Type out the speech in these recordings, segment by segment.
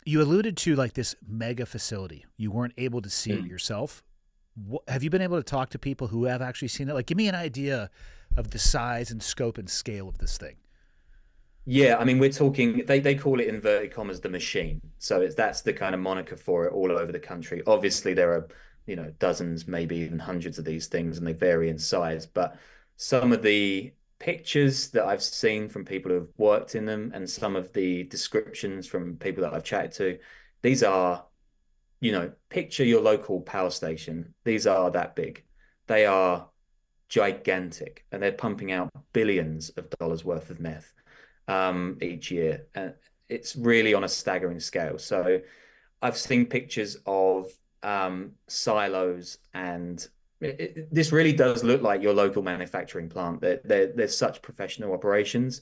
You alluded to like this mega facility. You weren't able to see it Mm. yourself. Have you been able to talk to people who have actually seen it? Like, give me an idea of the size and scope and scale of this thing. Yeah, I mean, we're talking, they call it inverted commas the machine. So that's the kind of moniker for it all over the country. Obviously, there are, dozens, maybe even hundreds of these things, and they vary in size. But some of the pictures that I've seen from people who have worked in them and some of the descriptions from people that I've chatted to, these are, picture your local power station. These are that big. They are gigantic, and they're pumping out billions of dollars worth of meth each year. And it's really on a staggering scale. So I've seen pictures of silos, and this really does look like your local manufacturing plant. They're such professional operations.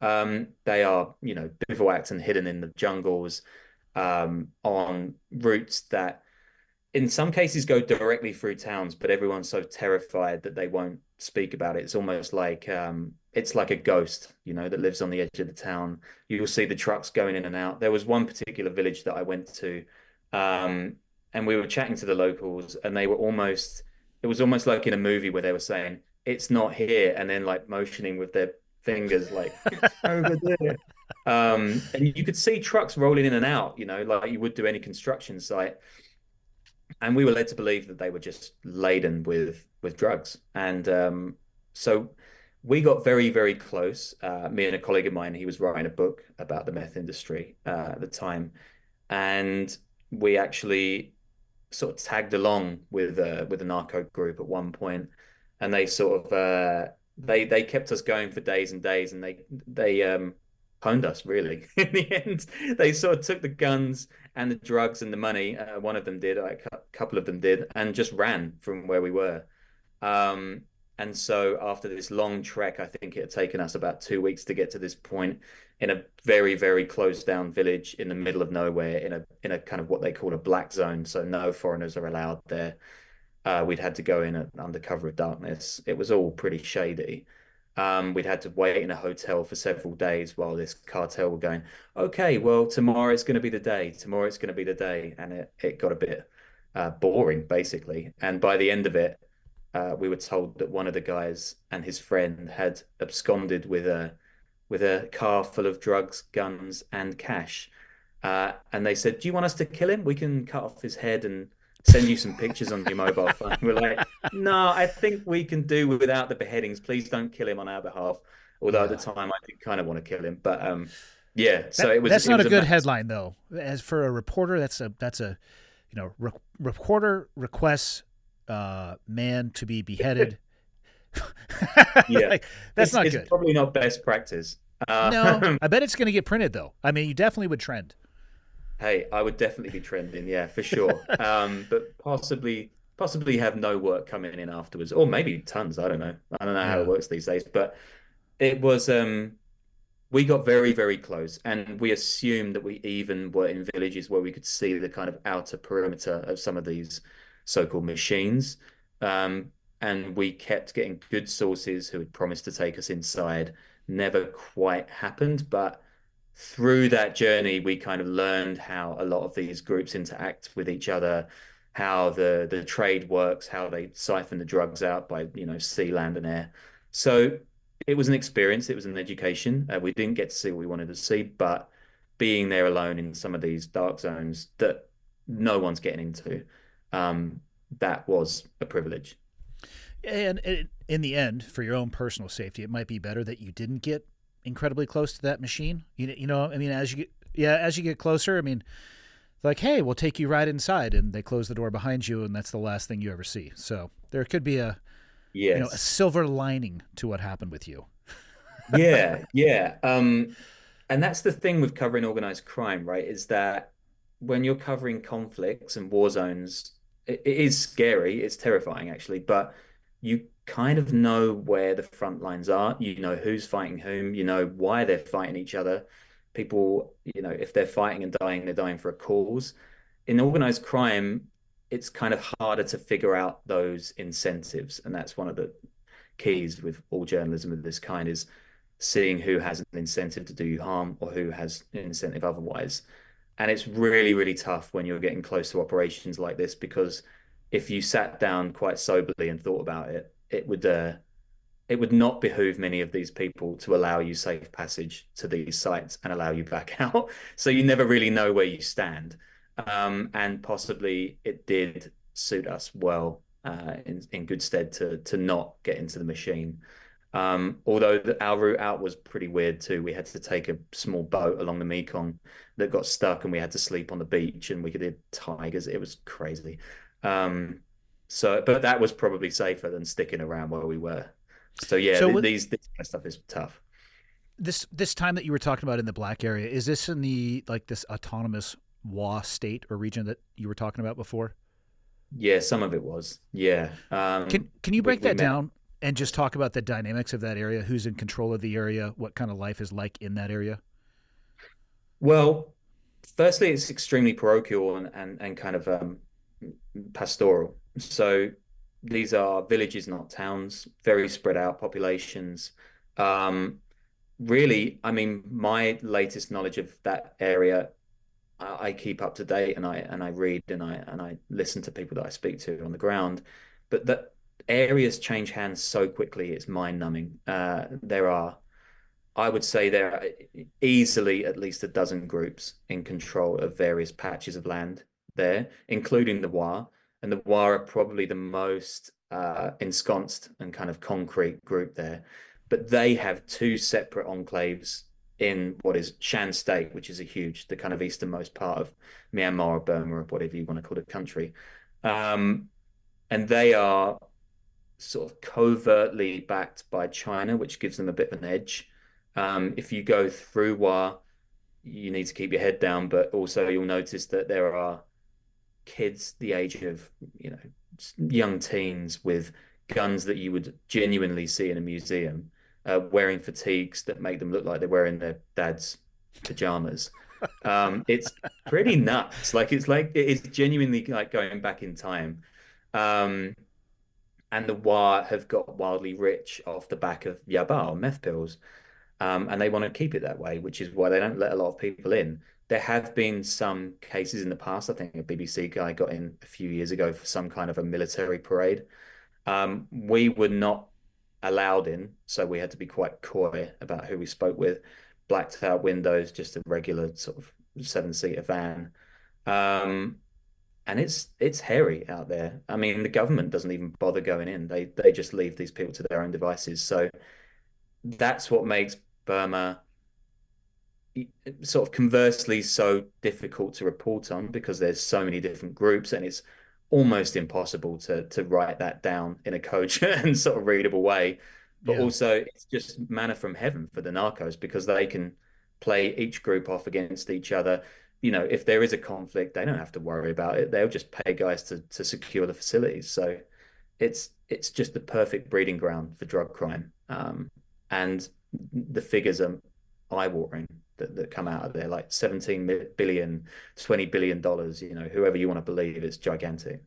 They are, bivouacked and hidden in the jungles on routes that in some cases go directly through towns, but everyone's so terrified that they won't speak about it. It's like a ghost, that lives on the edge of the town. You'll see the trucks going in and out. There was one particular village that I went to, um, and we were chatting to the locals, and it was almost like in a movie where they were saying, "It's not here," and then like motioning with their fingers, like it's over there. And you could see trucks rolling in and out, like you would do any construction site, and we were led to believe that they were just laden with drugs. And so we got very, very close. Me and a colleague of mine, he was writing a book about the meth industry at the time, and we actually sort of tagged along with a narco group at one point, and they sort of they kept us going for days and days, and they pwned us really. In the end, they sort of took the guns and the drugs and the money. One of them did, like a couple of them did, and just ran from where we were. Um, and so after this long trek, I think it had taken us about 2 weeks to get to this point in a very, very closed down village in the middle of nowhere in a kind of what they call a black zone. So no foreigners are allowed there. We'd had to go in under cover of darkness. It was all pretty shady. We'd had to wait in a hotel for several days while this cartel were going, okay, well, tomorrow it's going to be the day. Tomorrow it's going to be the day. And it got a bit boring, basically. And by the end of it, we were told that one of the guys and his friend had absconded with a car full of drugs, guns, and cash. And they said, "Do you want us to kill him? We can cut off his head and send you some pictures on your mobile phone." We're like, "No, I think we can do without the beheadings. Please don't kill him on our behalf." Although at the Yeah. time, I did kind of want to kill him, but yeah. So That it was that's it not a was a good mass. headline though. As for a reporter, that's a reporter requests man to be beheaded. Yeah, Like, that's not it's good. probably not best practice. No, I bet it's going to get printed though. I mean, you definitely would trend. Hey, I would definitely be trending, yeah, for sure. But possibly have no work coming in afterwards, or maybe tons. I don't know. I don't know how it Yeah. works these days, but it was we got very, very close, and we assumed that we even were in villages where we could see the kind of outer perimeter of some of these so-called machines. Um, and we kept getting good sources who had promised to take us inside. Never quite happened, but through that journey, we kind of learned how a lot of these groups interact with each other, how the trade works, how they siphon the drugs out by, sea, land, and air. So it was an experience. It was an education. We didn't get to see what we wanted to see, but being there alone in some of these dark zones that no one's getting into, um, that was a privilege. And in the end, for your own personal safety, it might be better that you didn't get incredibly close to that machine. I mean, as you get closer, I mean, like, hey, we'll take you right inside, and they close the door behind you, and that's the last thing you ever see. So there could be a Yes. silver lining to what happened with you. Yeah, yeah. And that's the thing with covering organized crime, right? Is that when you're covering conflicts and war zones, it is scary, it's terrifying actually, but you kind of know where the front lines are. You know who's fighting whom, you know why they're fighting each other. People, if they're fighting and dying, they're dying for a cause. In organized crime, it's kind of harder to figure out those incentives, and that's one of the keys with all journalism of this kind is seeing who has an incentive to do you harm or who has an incentive otherwise. And it's really, really tough when you're getting close to operations like this because if you sat down quite soberly and thought about it, it would not behoove many of these people to allow you safe passage to these sites and allow you back out. So you never really know where you stand. And possibly it did suit us well in good stead to not get into the machine. Although our route out was pretty weird too. We had to take a small boat along the Mekong that got stuck, and we had to sleep on the beach, and we could hear tigers. It was crazy. But that was probably safer than sticking around where we were. So yeah, So this kind of stuff is tough. this time that you were talking about in the black area, is this in the like this autonomous WA state or region that you were talking about before? Yeah, some of it was. Yeah. Can you break We that met. down and just talk about the dynamics of that area? Who's in control of the area? What kind of life is like in that area? Well, firstly, it's extremely parochial and kind of pastoral. So these are villages, not towns, very spread out populations. Um, Really, I mean, my latest knowledge of that area, I keep up to date and I read and I listen to people that I speak to on the ground. But the areas change hands so quickly, it's mind-numbing. I would say there are easily at least a dozen groups in control of various patches of land there, including the Wa. And the Wa are probably the most ensconced and kind of concrete group there. But they have two separate enclaves in what is Shan State, which is the kind of easternmost part of Myanmar or Burma or whatever you want to call the country. Um, and they are sort of covertly backed by China, which gives them a bit of an edge. If you go through Wa, you need to keep your head down, but also you'll notice that there are kids the age of, you know, young teens with guns that you would genuinely see in a museum, wearing fatigues that make them look like they're wearing their dad's pajamas. It's pretty nuts. It is genuinely like going back in time. Um, and the Wa have got wildly rich off the back of yaba or meth pills. And they want to keep it that way, which is why they don't let a lot of people in. There have been some cases in the past. I think a BBC guy got in a few years ago for some kind of a military parade. We were not allowed in, so we had to be quite coy about who we spoke with. Blacked out windows, just a regular sort of seven-seater van. Um, and it's hairy out there. I mean, the government doesn't even bother going in. They just leave these people to their own devices. So that's what makes Burma sort of conversely so difficult to report on because there's so many different groups and it's almost impossible to write that down in a cogent and sort of readable way. But Yeah. also it's just manna from heaven for the narcos because they can play each group off against each other. You know, if there is a conflict, they don't have to worry about it. They'll just pay guys to secure the facilities. So it's just the perfect breeding ground for drug crime. And the figures are eye-watering that come out of there, like 17 billion, $20 billion, you know, whoever you want to believe, it's gigantic.